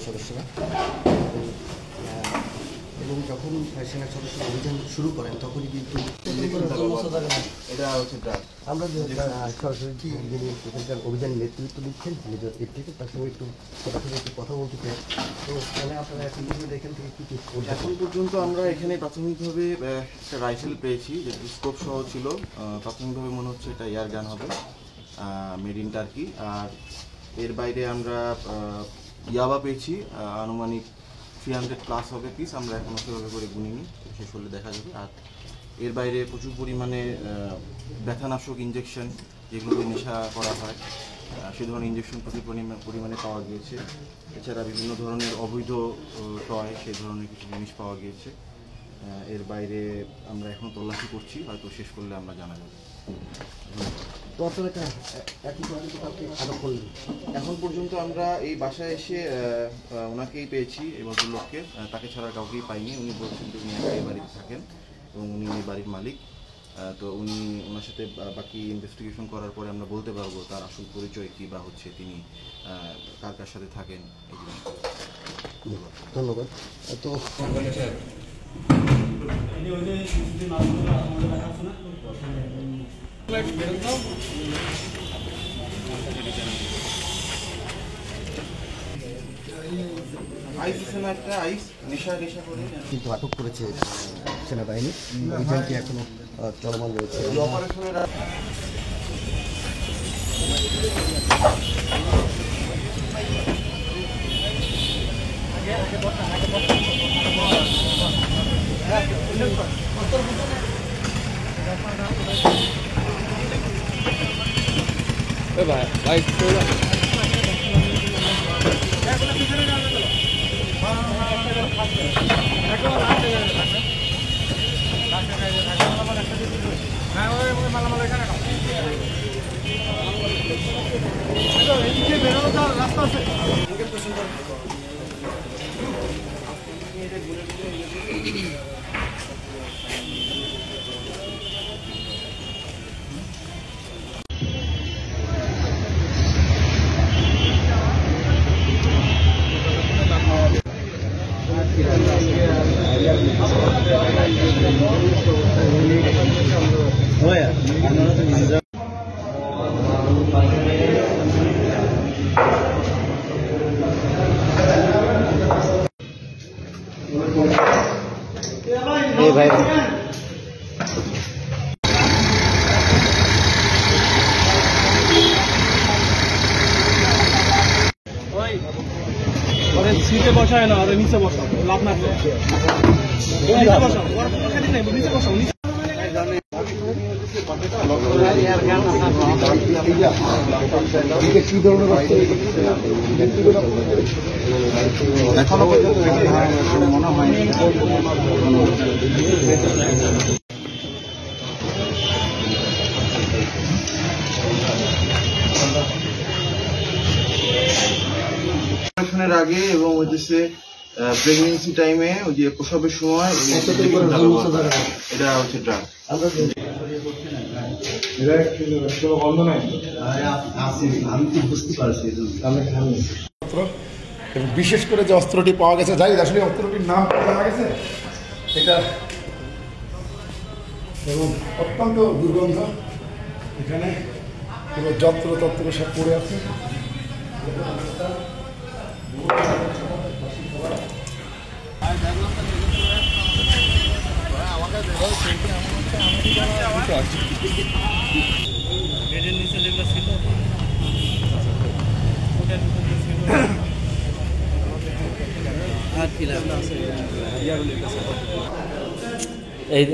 সদস্যরা এবং যখন সেনা সদস্যরা অভিযান শুরু করেন তখনই কিন্তু এটা হচ্ছে আমরা সরাসরি যিনি এখানকার অভিযান নেতৃত্ব দিচ্ছেন মেজর এর থেকে তার সঙ্গে একটু কথা বলতে চাই। তো মানে আপনারা এখন এখান থেকে কী কী এখন পর্যন্ত আমরা এখানে প্রাথমিকভাবে একটা রাইফেল পেয়েছি যেটি স্কোপ সহ ছিল। প্রাথমিকভাবে মনে হচ্ছে এটা এয়ার গান হবে, মেড ইন টার্কি। আর এর বাইরে আমরা ইয়াবা পেয়েছি, আনুমানিক 300+ হবে পিস। আমরা এখনও সেভাবে করে গুনিনি, শেষ হলে দেখা যাবে। আর এর বাইরে প্রচুর পরিমাণে ব্যথানাশক ইঞ্জেকশন, যেগুলো নেশা করা হয় সে ধরনের ইঞ্জেকশন প্রচুর পরিমাণে পাওয়া গিয়েছে। এছাড়া বিভিন্ন ধরনের অবৈধ টয়, সেই ধরনের কিছু জিনিস পাওয়া গিয়েছে। এর বাইরে আমরা এখন তল্লাশি করছি, হয়তো শেষ করলে আমরা জানা যাবে। এখন পর্যন্ত আমরা এই বাসায় এসে ওনাকেই পেয়েছি, এই ভদ্রলোককে। তাকে ছাড়া কাউকেই পাইনি। উনি বলছেন যে উনি এই বাড়িতে থাকেন এবং উনি এই বাড়ির মালিক। তো ওনার সাথে বাকি ইনভেস্টিগেশন করার পরে আমরা বলতে পারবো তার আসল পরিচয় কী বা হচ্ছে তিনি কার কার সাথে থাকেন এই জিনিসটা। ধন্যবাদ। তো কিন্তু আটক করেছে সেনাবাহিনী, অভিযানটি এখনো চলমান রয়েছে। রাস্তা আছে। ভাই সিটে বসায় না, আর নিচে বসাও, লাভ না নিচে বসাও, নিচে বসাও। কি ধরনের এখনো পর্যন্ত মনে হয়নি। অপারেশনের আগে এবং হচ্ছে প্রেগনেন্সি টাইমে ওই যে প্রসবের সময় এটা হচ্ছে ড্রাগ। বিশেষ করে যে অস্ত্রটি পাওয়া গেছে, যাই আসলে অস্ত্রটির নাম জানা গেছে এটা, এবং অত্যন্ত দুর্গন্ধ। এখানে পুরো যন্ত্রতন্ত্র সব পড়ে আছে। এই